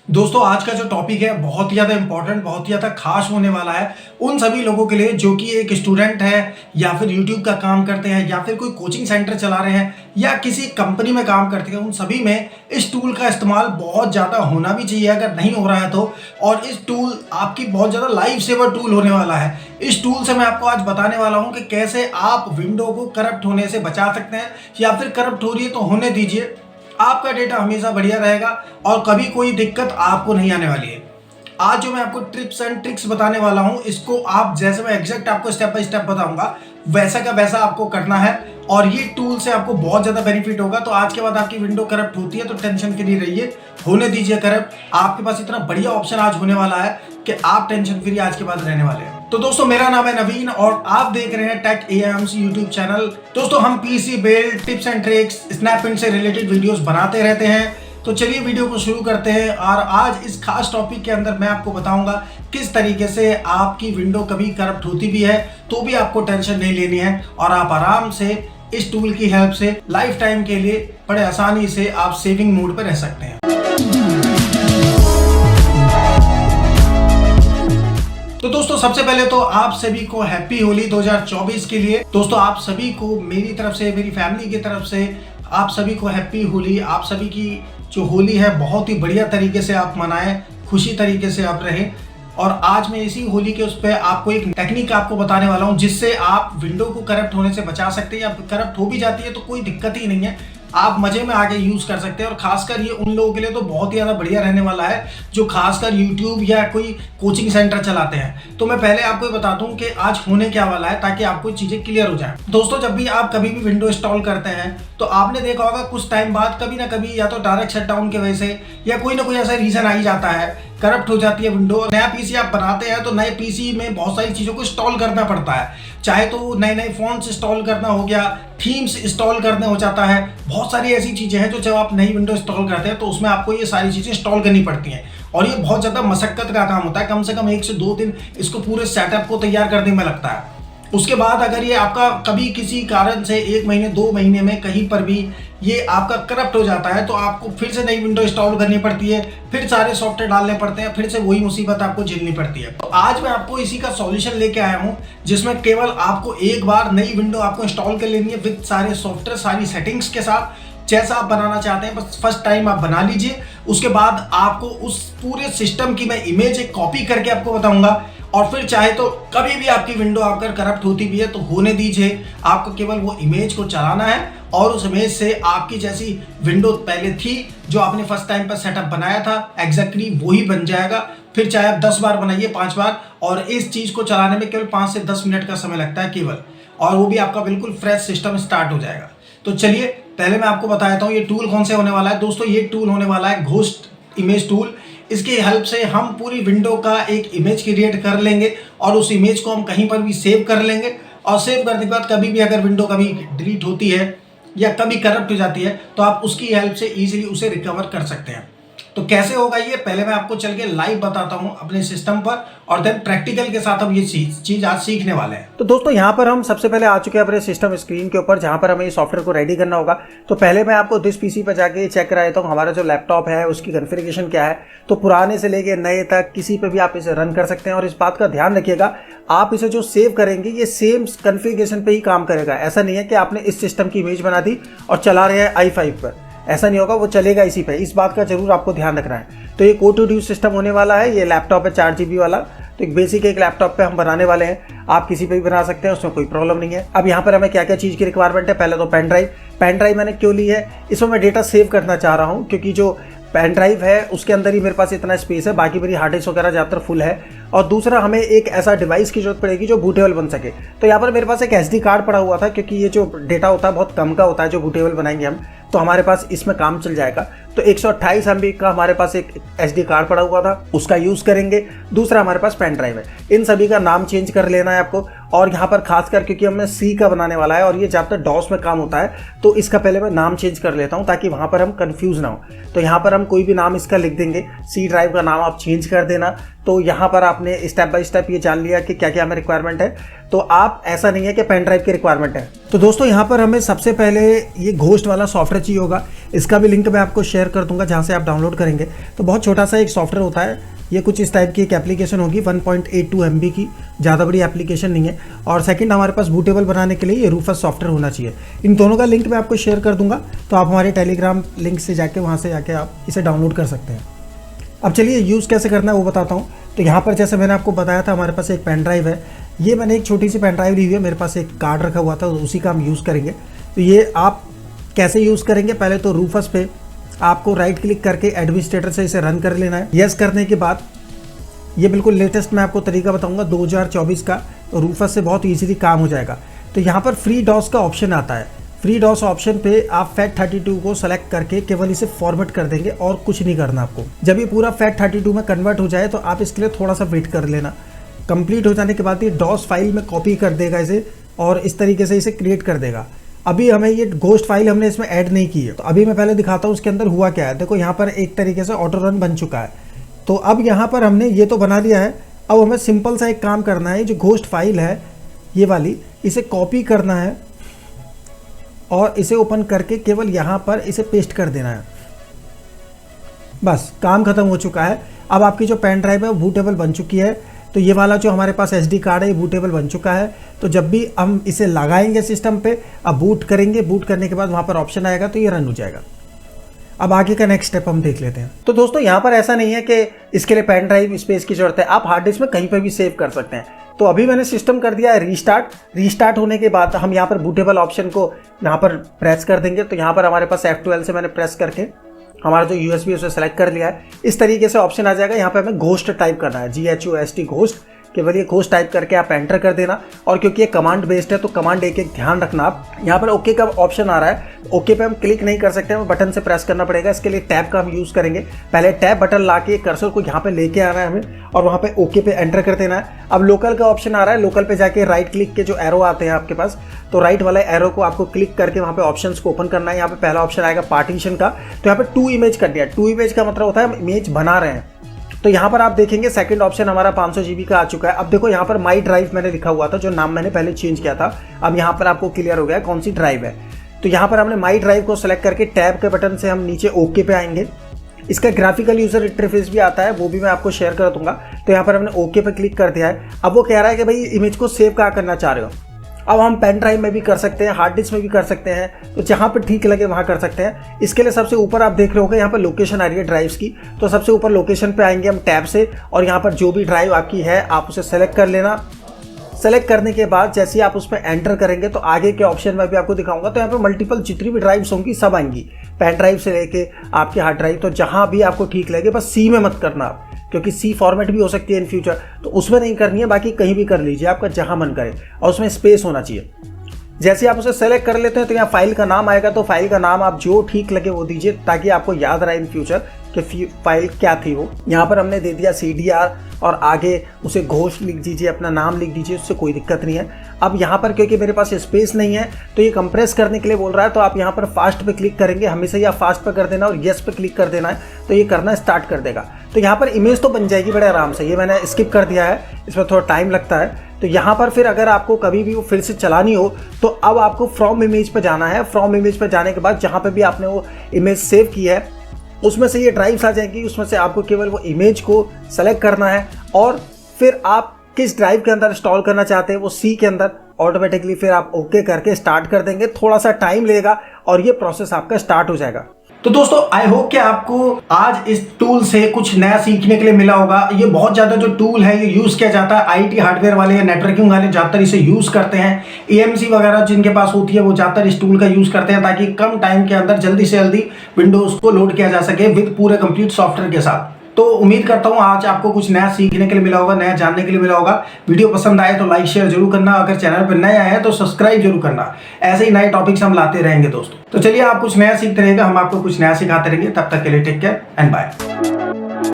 दोस्तों आज का जो टॉपिक है बहुत ही ज़्यादा इंपॉर्टेंट, बहुत ही ज़्यादा खास होने वाला है उन सभी लोगों के लिए जो कि एक स्टूडेंट है या फिर यूट्यूब का काम करते हैं या फिर कोई कोचिंग सेंटर चला रहे हैं या किसी कंपनी में काम करते हैं। उन सभी में इस टूल का इस्तेमाल बहुत ज़्यादा होना भी चाहिए अगर नहीं हो रहा है तो। और इस टूल आपकी बहुत ज़्यादा लाइफ सेवर टूल होने वाला है। इस टूल से मैं आपको आज बताने वाला हूँ कि कैसे आप विंडो को करप्ट होने से बचा सकते हैं, या फिर करप्ट हो रही है तो होने दीजिए, आपका डेटा हमेशा बढ़िया रहेगा और कभी कोई दिक्कत आपको नहीं आने वाली है। आज जो मैं आपको टिप्स एंड ट्रिक्स बताने वाला हूं, इसको आप जैसे मैं एग्जैक्ट आपको स्टेप बाय स्टेप बताऊंगा वैसा का वैसा आपको करना है और ये टूल से आपको बहुत ज़्यादा बेनिफिट होगा। तो आज के बाद आपकी विंडो करप्ट होती है तो टेंशन के लिए रहिए, होने दीजिए करप्ट। आपके पास इतना बढ़िया ऑप्शन आज होने वाला है कि आप टेंशन फ्री आज के बाद रहने वाले हैं। तो दोस्तों मेरा नाम है नवीन और आप देख रहे हैं टेक एएमसी यूट्यूब चैनल। दोस्तों हम PC build, tips and tricks, स्नैपइंट से रिलेटेड वीडियोस बनाते रहते हैं। तो चलिए वीडियो को शुरू करते हैं और आज इस खास टॉपिक के अंदर मैं आपको बताऊंगा किस तरीके से आपकी विंडो कभी करप्ट होती भी है तो भी आपको टेंशन नहीं लेनी है और आप आराम से इस टूल की हेल्प से लाइफ टाइम के लिए बड़े आसानी से आप सेविंग मोड पर रह सकते हैं। तो दोस्तों सबसे पहले तो आप सभी को हैप्पी होली 2024 के लिए। दोस्तों आप सभी को मेरी तरफ से, मेरी फैमिली की तरफ से आप सभी को हैप्पी होली। आप सभी की जो होली है बहुत ही बढ़िया तरीके से आप मनाएं, खुशी तरीके से आप रहें। और आज मैं इसी होली के उस पर आपको एक टेक्निक आपको बताने वाला हूं जिससे आप विंडो को करप्ट होने से बचा सकते हैं, या करप्ट हो भी जाती है तो कोई दिक्कत ही नहीं है, आप मजे में आके यूज कर सकते हैं। और खासकर ये उन लोगों के लिए तो बहुत ही ज़्यादा बढ़िया रहने वाला है जो खासकर यूट्यूब या कोई कोचिंग सेंटर चलाते हैं। तो मैं पहले आपको बता दूं कि आज होने क्या वाला है ताकि आपको चीज़ें क्लियर हो जाए। दोस्तों जब भी आप कभी भी विंडो इंस्टॉल करते हैं तो आपने देखा होगा कुछ टाइम बाद कभी ना कभी या तो डायरेक्ट शटडाउन की वजह से या कोई ना कोई ऐसा रीजन आ ही जाता है, करप्ट हो जाती है विंडो। नया पीसी आप बनाते हैं तो नए पीसी में बहुत सारी चीज़ों को इंस्टॉल करना पड़ता है, चाहे तो नए नए फ़ॉन्ट्स इंस्टॉल करना हो गया, थीम्स इंस्टॉल करने हो जाता है। बहुत सारी ऐसी चीज़ें हैं जो जब आप नई विंडो इंस्टॉल करते हैं तो उसमें आपको ये सारी चीज़ें इंस्टॉल करनी पड़ती हैं और ये बहुत ज़्यादा मशक्क़त का काम होता है। कम से कम 1 से 2 दिन इसको पूरे सेटअप को तैयार करने में लगता है। उसके बाद अगर ये आपका कभी किसी कारण से 1 महीने 2 महीने में कहीं पर भी ये आपका करप्ट हो जाता है तो आपको फिर से नई विंडो इंस्टॉल करनी पड़ती है, फिर सारे सॉफ्टवेयर डालने पड़ते हैं, फिर से वही मुसीबत आपको झेलनी पड़ती है। तो आज मैं आपको इसी का सॉल्यूशन लेके आया हूँ जिसमें केवल आपको एक बार नई विंडो आपको इंस्टॉल कर लेनी है विद सारे सॉफ्टवेयर, सारी सेटिंग्स के साथ। जैसा आप बनाना चाहते हैं बस फर्स्ट टाइम आप बना लीजिए, उसके बाद आपको उस पूरे सिस्टम की मैं इमेज एक कॉपी करके आपको बताऊंगा। और फिर चाहे तो कभी भी आपकी विंडो आकर करप्ट होती भी है तो होने दीजिए, आपको केवल वो इमेज को चलाना है और उस इमेज से आपकी जैसी विंडो पहले थी जो आपने फर्स्ट टाइम पर सेटअप बनाया था एग्जैक्टली वही बन जाएगा। फिर चाहे आप 10 बार बनाइए, 5 बार, और इस चीज़ को चलाने में केवल 5 से 10 मिनट का समय लगता है केवल, और वो भी आपका बिल्कुल फ्रेश सिस्टम स्टार्ट हो जाएगा। तो चलिए पहले मैं आपको बता देता हूँ ये टूल कौन से होने वाला है। दोस्तों ये टूल होने वाला है घोस्ट इमेज टूल। इसकी हेल्प से हम पूरी विंडो का एक इमेज क्रिएट कर लेंगे और उस इमेज को हम कहीं पर भी सेव कर लेंगे, और सेव करने के बाद कभी भी अगर विंडो कभी डिलीट होती है या कभी करप्ट हो जाती है तो आप उसकी हेल्प से इजीली उसे रिकवर कर सकते हैं। तो कैसे होगा ये पहले मैं आपको चल के लाइव बताता हूँ अपने सिस्टम पर, और देन प्रैक्टिकल के साथ हम ये चीज आज सीखने वाले हैं। तो दोस्तों यहाँ पर हम सबसे पहले आ चुके हैं अपने सिस्टम स्क्रीन के ऊपर जहाँ पर हमें इस सॉफ्टवेयर को रेडी करना होगा। तो पहले मैं आपको दिस पीसी पर जाके चेक करा देता हूँ हमारा जो लैपटॉप है उसकी कॉन्फ़िगरेशन क्या है। तो पुराने से लेके नए तक किसी पे भी आप इसे रन कर सकते हैं, और इस बात का ध्यान रखिएगा आप इसे जो सेव करेंगे ये सेम कॉन्फ़िगरेशन पे ही काम करेगा। ऐसा नहीं है कि आपने इस सिस्टम की इमेज बना दी और चला रहे हैं i5 पर, ऐसा नहीं होगा, वो चलेगा इसी पे। इस बात का जरूर आपको ध्यान रखना है। तो ये कोड-टू-ड्यू सिस्टम होने वाला है। ये लैपटॉप है 4 GB वाला, तो एक बेसिक एक लैपटॉप पे हम बनाने वाले हैं। आप किसी पे भी बना सकते हैं, उसमें कोई प्रॉब्लम नहीं है। अब यहाँ पर हमें क्या क्या चीज़ की रिक्वायरमेंट है। पहले तो पेन ड्राइव मैंने क्यों ली है, इसमें मैं डेटा सेव करना चाह रहा हूँ क्योंकि जो पेन ड्राइव है उसके अंदर ही मेरे पास इतना स्पेस है, बाकी मेरी हार्ड डिस्क वगैरह ज़्यादातर फुल है। और दूसरा हमें एक ऐसा डिवाइस की जरूरत पड़ेगी जो बूटेबल बन सके। तो यहाँ पर मेरे पास एक SD कार्ड पड़ा हुआ था क्योंकि ये जो डेटा होता है बहुत कम का होता है जो बूटेबल बनाएंगे हम, तो हमारे पास इसमें काम चल जाएगा। तो 128 MB का हमारे पास एक SD कार्ड पड़ा हुआ था, उसका यूज़ करेंगे। दूसरा हमारे पास पेन ड्राइव है। इन सभी का नाम चेंज कर लेना है आपको। और यहाँ पर खासकर क्योंकि हमने C का बनाने वाला है और ये ज़्यादातर डॉस में काम होता है, तो इसका पहले मैं नाम चेंज कर लेता हूँ ताकि वहाँ पर हम कंफ्यूज ना हो। तो यहाँ पर हम कोई भी नाम इसका लिख देंगे, C ड्राइव का नाम आप चेंज कर देना। तो यहाँ पर आपने स्टेप बाय स्टेप ये जान लिया कि क्या क्या हमें रिक्वायरमेंट है। तो आप ऐसा नहीं है कि पेन ड्राइव की रिक्वायरमेंट है। तो दोस्तों यहाँ पर हमें सबसे पहले ये घोस्ट वाला सॉफ्टवेयर चाहिए होगा। इसका भी लिंक मैं आपको शेयर शेयर कर दूंगा जहाँ से आप डाउनलोड करेंगे। तो बहुत छोटा सा एक सॉफ्टवेयर होता है, ये कुछ इस टाइप की एक एप्लीकेशन होगी 1.82 MB की, ज़्यादा बड़ी एप्लीकेशन नहीं है। और सेकंड हमारे पास बूटेबल बनाने के लिए ये रूफस सॉफ्टवेयर होना चाहिए। इन दोनों का लिंक मैं आपको शेयर कर दूंगा, तो आप हमारे टेलीग्राम लिंक से जाके वहाँ से जाके आप इसे डाउनलोड कर सकते हैं। अब चलिए यूज़ कैसे करना है वो बताता हूँ। तो यहाँ पर जैसे मैंने आपको बताया था हमारे पास एक पेन ड्राइव है, ये मैंने एक छोटी सी पेन ड्राइव ली हुई है, मेरे पास एक कार्ड रखा हुआ था, तो उसी का हम यूज़ करेंगे। तो ये आप कैसे यूज़ करेंगे, पहले तो रूफस पे आपको राइट क्लिक करके एडमिनिस्ट्रेटर से इसे रन कर लेना है। यस करने के बाद ये बिल्कुल लेटेस्ट मैं आपको तरीका बताऊंगा 2024 का, तो रूफस से बहुत इजीली काम हो जाएगा। तो यहाँ पर फ्री डॉस का ऑप्शन आता है, फ्री डॉस ऑप्शन पे आप FAT32 को सेलेक्ट करके केवल इसे फॉर्मेट कर देंगे और कुछ नहीं करना आपको। जब ये पूरा FAT32 में कन्वर्ट हो जाए तो आप इसके लिए थोड़ा सा वेट कर लेना। कंप्लीट हो जाने के बाद ये डॉस फाइल में कॉपी कर देगा इसे और इस तरीके से इसे क्रिएट कर देगा। अभी हमें ये घोस्ट फाइल हमने इसमें ऐड नहीं की है, तो अभी मैं पहले दिखाता हूँ उसके अंदर हुआ क्या है। देखो यहाँ पर एक तरीके से ऑटो रन बन चुका है। तो अब यहाँ पर हमने ये तो बना लिया है, अब हमें सिंपल सा एक काम करना है, जो घोस्ट फाइल है ये वाली, इसे कॉपी करना है और इसे ओपन करके केवल यहाँ पर इसे पेस्ट कर देना है। बस काम खत्म हो चुका है। अब आपकी जो पेन ड्राइव है वो बूटेबल बन चुकी है। तो ये वाला जो हमारे पास SD कार्ड है ये बूटेबल बन चुका है। तो जब भी हम इसे लगाएंगे सिस्टम पे, अब बूट करेंगे, बूट करने के बाद वहाँ पर ऑप्शन आएगा तो ये रन हो जाएगा। अब आगे का नेक्स्ट स्टेप हम देख लेते हैं। तो दोस्तों यहाँ पर ऐसा नहीं है कि इसके लिए पेन ड्राइव स्पेस की जरूरत है, आप हार्ड डिस्क में कहीं पर भी सेव कर सकते हैं। तो अभी मैंने सिस्टम कर दिया है रीस्टार्ट होने के बाद हम यहाँ पर बूटेबल ऑप्शन को यहाँ पर प्रेस कर देंगे। तो यहाँ पर हमारे पास F12 से मैंने प्रेस करके हमारा जो USB उसे सेलेक्ट कर लिया है। इस तरीके से ऑप्शन आ जाएगा। यहाँ पे हमें घोस्ट टाइप करना है, GHOST घोस्ट, केवल ये घोस्ट टाइप करके आप एंटर कर देना। और क्योंकि ये कमांड बेस्ड है तो कमांड एक ध्यान रखना आप। यहाँ पर ओके का ऑप्शन आ रहा है, ओके पे हम क्लिक नहीं कर सकते, हमें बटन से प्रेस करना पड़ेगा। इसके लिए टैब का हम यूज़ करेंगे। पहले टैब बटन ला के कर्सर को यहाँ पे लेके आना है हमें और वहाँ पे ओके पे एंटर कर देना है। अब लोकल का ऑप्शन आ रहा है, लोकल पे जाके राइट क्लिक के जो एरो आते हैं आपके पास, तो राइट वाला एरो को आपको क्लिक करके वहाँ पे ऑप्शंस को ओपन करना है। यहाँ पे पहला ऑप्शन आएगा पार्टीशन का, तो यहाँ पे 2 इमेज कर दिया। 2 इमेज का मतलब होता है हम इमेज बना रहे हैं। तो यहाँ पर आप देखेंगे सेकंड ऑप्शन हमारा 500 GB का आ चुका है। अब देखो यहाँ पर माई ड्राइव मैंने लिखा हुआ था, जो नाम मैंने पहले चेंज किया था, अब यहाँ पर आपको क्लियर हो गया कौन सी ड्राइव है। तो यहाँ पर हमने माई ड्राइव को सेलेक्ट करके टैब के बटन से हम नीचे ओके पे आएंगे। इसका ग्राफिकल यूजर इंटरफेस भी आता है, वो भी मैं आपको शेयर कर दूंगा। तो यहाँ पर हमने ओके पे क्लिक कर दिया है। अब वो कह रहा है कि भाई इमेज को सेव कहाँ करना चाह रहे हो। अब हम पेन ड्राइव में भी कर सकते हैं, हार्ड डिस्क में भी कर सकते हैं, तो जहाँ पर ठीक लगे वहाँ कर सकते हैं। इसके लिए सबसे ऊपर आप देख रहे होंगे यहाँ पर लोकेशन आ रही है ड्राइव्स की, तो सबसे ऊपर लोकेशन पे आएंगे हम टैब से और यहाँ पर जो भी ड्राइव आपकी है आप उसे सेलेक्ट कर लेना। सेलेक्ट करने के बाद जैसे ही आप उसमें एंटर करेंगे तो आगे के ऑप्शन में भी आपको दिखाऊंगा। तो यहाँ पे मल्टीपल जितनी भी ड्राइव्स होंगी सब आएंगी, पेन ड्राइव से लेके आपके हार्ड ड्राइव। तो जहाँ भी आपको ठीक लगे, बस C में मत करना आप, क्योंकि C फॉर्मेट भी हो सकती है इन फ्यूचर, तो उसमें नहीं करनी है। बाकी कहीं भी कर लीजिए, आपका जहाँ मन करे, और उसमें स्पेस होना चाहिए। जैसे आप उसे सेलेक्ट कर लेते हैं तो यहाँ फाइल का नाम आएगा, तो फाइल का नाम आप जो ठीक लगे वो दीजिए, ताकि आपको याद रहे इन फ्यूचर कि फाइल क्या थी वो। यहाँ पर हमने दे दिया CDR और आगे उसे घोस्ट लिख दीजिए, अपना नाम लिख दीजिए, उससे कोई दिक्कत नहीं है। अब यहाँ पर क्योंकि मेरे पास स्पेस नहीं है तो ये कंप्रेस करने के लिए बोल रहा है, तो आप यहाँ पर फास्ट पे क्लिक करेंगे, हमेशा या फास्ट पे कर देना और येस पे क्लिक कर देना है, तो ये करना स्टार्ट कर देगा। तो यहाँ पर इमेज तो बन जाएगी बड़े आराम से, ये मैंने स्किप कर दिया है, इसमें थोड़ा टाइम लगता है। तो यहाँ पर फिर अगर आपको कभी भी वो फिर से चलानी हो तो अब आपको फ्रॉम इमेज पे जाना है। फ्रॉम इमेज पे जाने के बाद जहाँ पे भी आपने वो इमेज सेव की है उसमें से ये ड्राइव्स आ जाएंगी, उसमें से आपको केवल वो इमेज को सेलेक्ट करना है और फिर आप किस ड्राइव के अंदर इंस्टॉल करना चाहते हैं वो C के अंदर ऑटोमेटिकली फिर आप ओके करके स्टार्ट कर देंगे। थोड़ा सा टाइम लेगा और ये प्रोसेस आपका स्टार्ट हो जाएगा। तो दोस्तों आई होप कि आपको आज इस टूल से कुछ नया सीखने के लिए मिला होगा। ये बहुत ज़्यादा जो टूल है ये यूज़ किया जाता है, IT हार्डवेयर वाले या नेटवर्किंग वाले ज़्यादातर इसे यूज़ करते हैं। EMC वगैरह जिनके पास होती है वो ज़्यादातर इस टूल का यूज़ करते हैं, ताकि कम टाइम के अंदर जल्दी से जल्दी विंडोज़ को लोड किया जा सके विद पूरे कंप्लीट सॉफ्टवेयर के साथ। तो उम्मीद करता हूँ आज आपको कुछ नया सीखने के लिए मिला होगा, नया जानने के लिए मिला होगा। वीडियो पसंद आए तो लाइक शेयर जरूर करना, अगर चैनल पर नए आए हैं तो सब्सक्राइब जरूर करना। ऐसे ही नए टॉपिक्स हम लाते रहेंगे दोस्तों। तो चलिए आप कुछ नया सीखते रहेंगे, हम आपको कुछ नया सिखाते रहेंगे। तब तक के लिए टेक केयर एंड बाय।